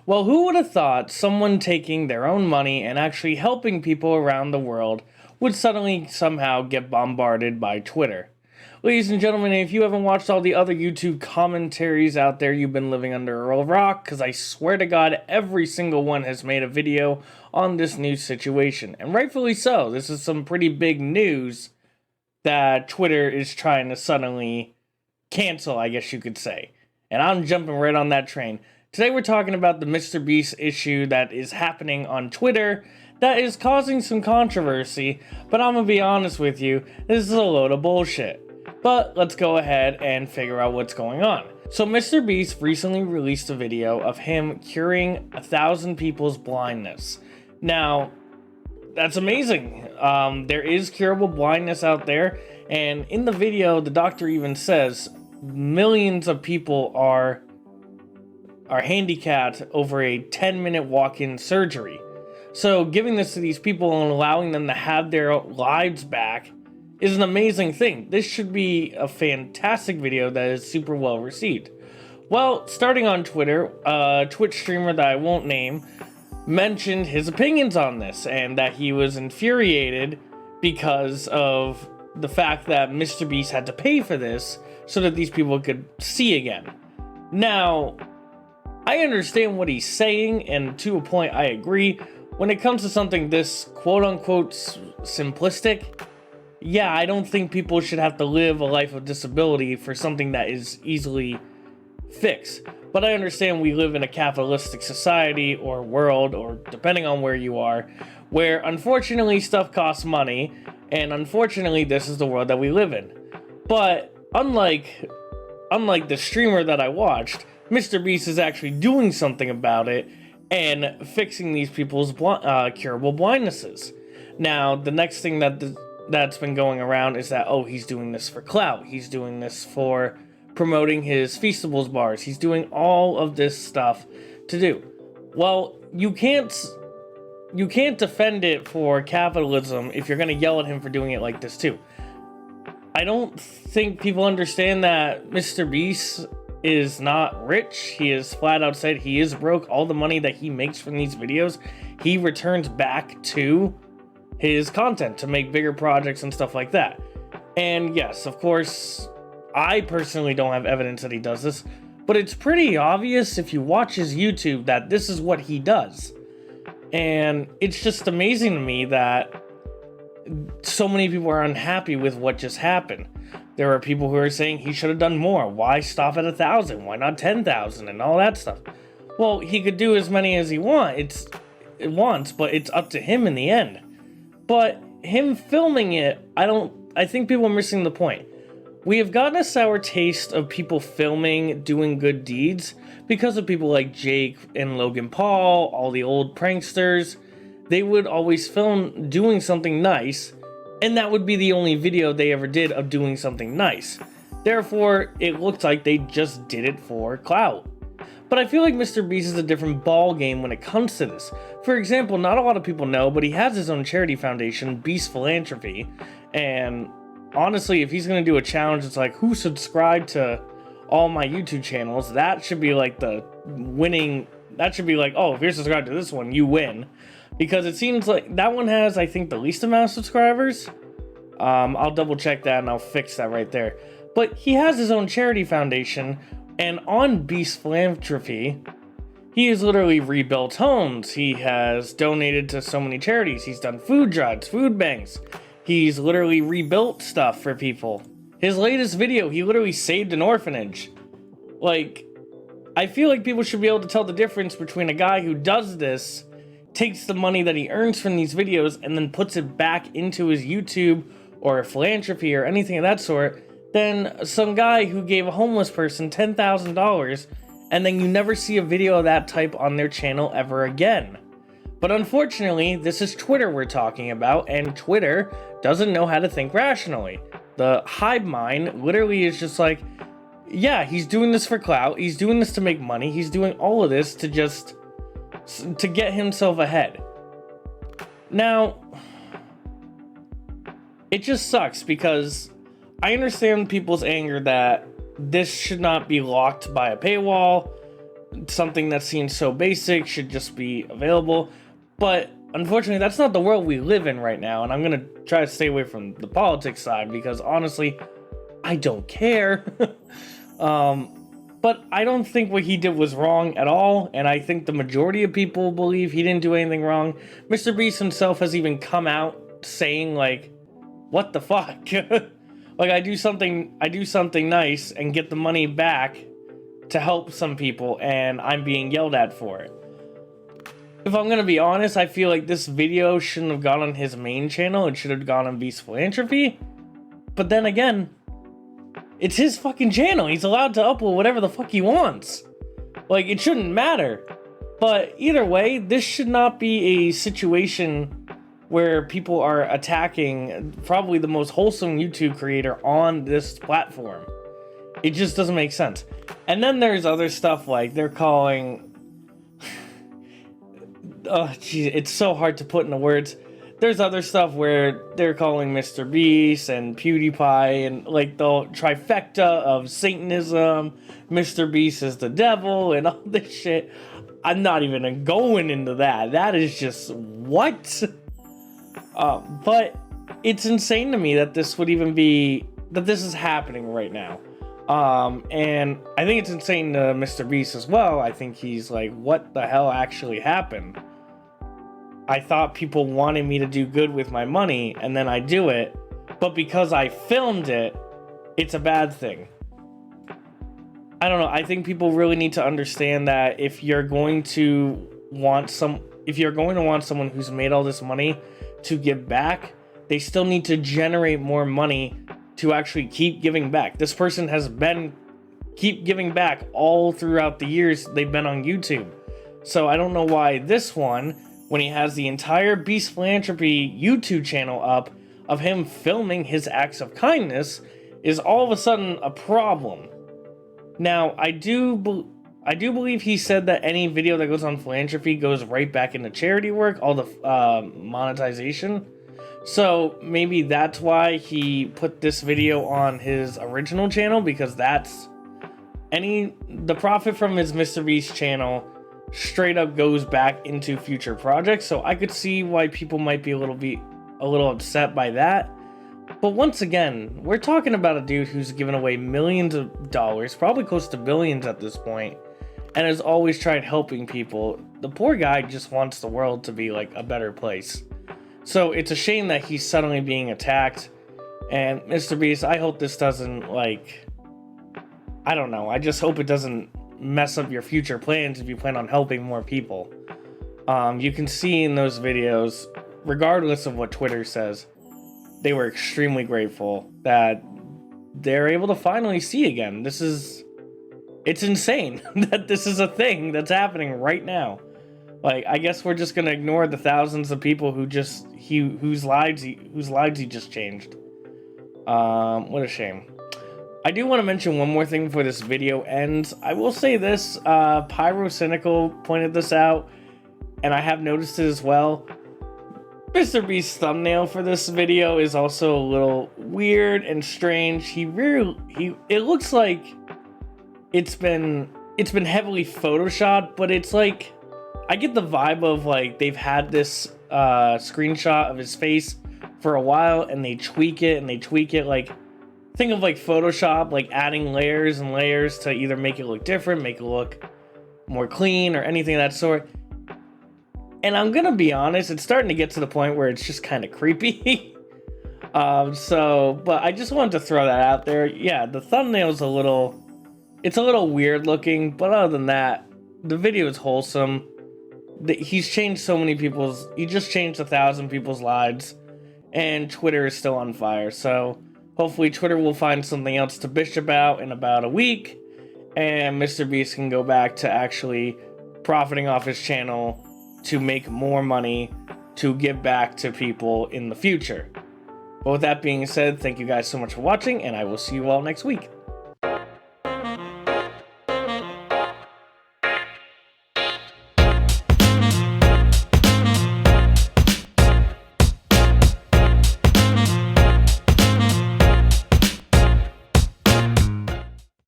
Well, who would have thought someone taking their own money and actually helping people around the world would suddenly somehow get bombarded by Twitter? Ladies and gentlemen, if you haven't watched all the other YouTube commentaries out there, you've been living under a rock, because I swear to God, every single one has made a video on this new situation. And rightfully so. This is some pretty big news that Twitter is trying to suddenly cancel, I guess you could say. And I'm jumping right on that train. Today we're talking about the MrBeast issue that is happening on Twitter that is causing some controversy, but I'm gonna be honest with you, this is a load of bullshit. But let's go ahead and figure out what's going on. So MrBeast recently released a video of him curing 1,000 people's blindness. Now, that's amazing. There is curable blindness out there, and in the video, the doctor even says millions of people are handicapped over a 10-minute walk-in surgery. So giving this to these people and allowing them to have their lives back is an amazing thing. This should be a fantastic video that is super well received. Well, starting on Twitter, a Twitch streamer that I won't name mentioned his opinions on this and that he was infuriated because of the fact that MrBeast had to pay for this so that these people could see again. Now, I understand what he's saying, and to a point I agree. When it comes to something this quote-unquote simplistic, yeah, I don't think people should have to live a life of disability for something that is easily fixed. But I understand we live in a capitalistic society or world, or depending on where you are, where unfortunately stuff costs money, and unfortunately this is the world that we live in. But unlike the streamer that I watched, MrBeast is actually doing something about it and fixing these people's curable blindnesses. Now, the next thing that's been going around is that, oh, he's doing this for clout. He's doing this for promoting his Feastables bars. He's doing all of this stuff to do. Well, you can't defend it for capitalism if you're going to yell at him for doing it like this too. I don't think people understand that MrBeast is not rich. He is flat out said he is broke. All the money that he makes from these videos, he returns back to his content to make bigger projects and stuff like that. And yes, of course, I personally don't have evidence that he does this, but it's pretty obvious if you watch his YouTube that this is what he does. And it's just amazing to me that so many people are unhappy with what just happened. There are people who are saying he should have done more. Why stop at 1,000? Why not 10,000 and all that stuff? Well, he could do as many as he wants, but it's up to him in the end. But him filming it, I think people are missing the point. We have gotten a sour taste of people filming doing good deeds because of people like Jake and Logan Paul, all the old pranksters. They would always film doing something nice, and that would be the only video they ever did of doing something nice. Therefore, it looked like they just did it for clout. But I feel like MrBeast is a different ball game when it comes to this. For example, not a lot of people know, but he has his own charity foundation, Beast Philanthropy. And honestly, if he's going to do a challenge, it's like, who subscribed to all my YouTube channels? That should be like the winning. That should be like, oh, if you're subscribed to this one, you win. Because it seems like that one has, I think, the least amount of subscribers. I'll double check that and I'll fix that right there. But he has his own charity foundation, and on Beast Philanthropy, he has literally rebuilt homes. He has donated to so many charities. He's done food drives, food banks. He's literally rebuilt stuff for people. His latest video, he literally saved an orphanage. Like, I feel like people should be able to tell the difference between a guy who does this, takes the money that he earns from these videos, and then puts it back into his YouTube or philanthropy or anything of that sort, than some guy who gave a homeless person $10,000 and then you never see a video of that type on their channel ever again. But unfortunately, this is Twitter we're talking about, and Twitter doesn't know how to think rationally. The hive mind literally is just like, yeah, he's doing this for clout, he's doing this to make money, he's doing all of this to get himself ahead. Now, it just sucks because I understand people's anger that this should not be locked by a paywall. something that seems so basic should just be available. But unfortunately, that's not the world we live in right now, and I'm gonna try to stay away from the politics side because honestly, I don't care. But I don't think what he did was wrong at all, and I think the majority of people believe he didn't do anything wrong. Mr. Beast himself has even come out saying, like, what the fuck? Like, I do something nice and get the money back to help some people, and I'm being yelled at for it. If I'm gonna be honest, I feel like this video shouldn't have gone on his main channel. It should have gone on Beast Philanthropy. But then again, it's his fucking channel. He's allowed to upload whatever the fuck he wants. Like, it shouldn't matter. But either way, this should not be a situation where people are attacking probably the most wholesome YouTube creator on this platform. It just doesn't make sense. And then there's other stuff like they're calling... oh, geez, it's so hard to put into words. There's other stuff where they're calling Mr. Beast and PewDiePie and like the trifecta of Satanism. Mr. Beast is the devil and all this shit. I'm not even going into that. That is just what? But it's insane to me that this would even be, that this is happening right now. And I think it's insane to Mr. Beast as well. I think he's like, what the hell actually happened? I thought people wanted me to do good with my money, and then I do it, but because I filmed it, it's a bad thing. I don't know. I think people really need to understand that if you're going to want someone who's made all this money to give back, they still need to generate more money to actually keep giving back. This person has keep giving back all throughout the years they've been on YouTube. So I don't know why this one, when he has the entire Beast Philanthropy YouTube channel up of him filming his acts of kindness, is all of a sudden a problem. Now, I do believe he said that any video that goes on philanthropy goes right back into charity work, all the monetization. So maybe that's why he put this video on his original channel, because that's the profit from his Mr. Beast channel straight up goes back into future projects. So I could see why people might be a little upset by that. But once again, we're talking about a dude who's given away millions of dollars, probably close to billions at this point, and has always tried helping people. The poor guy just wants the world to be like a better place. So it's a shame that he's suddenly being attacked. And Mr. Beast, I hope this doesn't, like, I don't know. I just hope it doesn't mess up your future plans if you plan on helping more people. You can see in those videos, regardless of what Twitter says, they were extremely grateful that they're able to finally see again. It's insane that this is a thing that's happening right now. Like, I guess we're just gonna ignore the thousands of people whose lives he just changed. What a shame. I do want to mention one more thing before this video ends. I will say this, Pyrocynical pointed this out, and I have noticed it as well. Mr. Beast's thumbnail for this video is also a little weird and strange. It looks like it's been heavily photoshopped, but it's like, I get the vibe of like they've had this screenshot of his face for a while and they tweak it like, think of like Photoshop, like adding layers and layers to either make it look different, make it look more clean, or anything of that sort. And I'm gonna be honest, it's starting to get to the point where it's just kind of creepy. But I just wanted to throw that out there. Yeah, the thumbnail's a little weird looking, but other than that, the video is wholesome. He's changed so many he just changed 1,000 people's lives, and Twitter is still on fire. So hopefully Twitter will find something else to bitch about in about a week, and Mr. Beast can go back to actually profiting off his channel to make more money to give back to people in the future. But with that being said, thank you guys so much for watching, and I will see you all next week.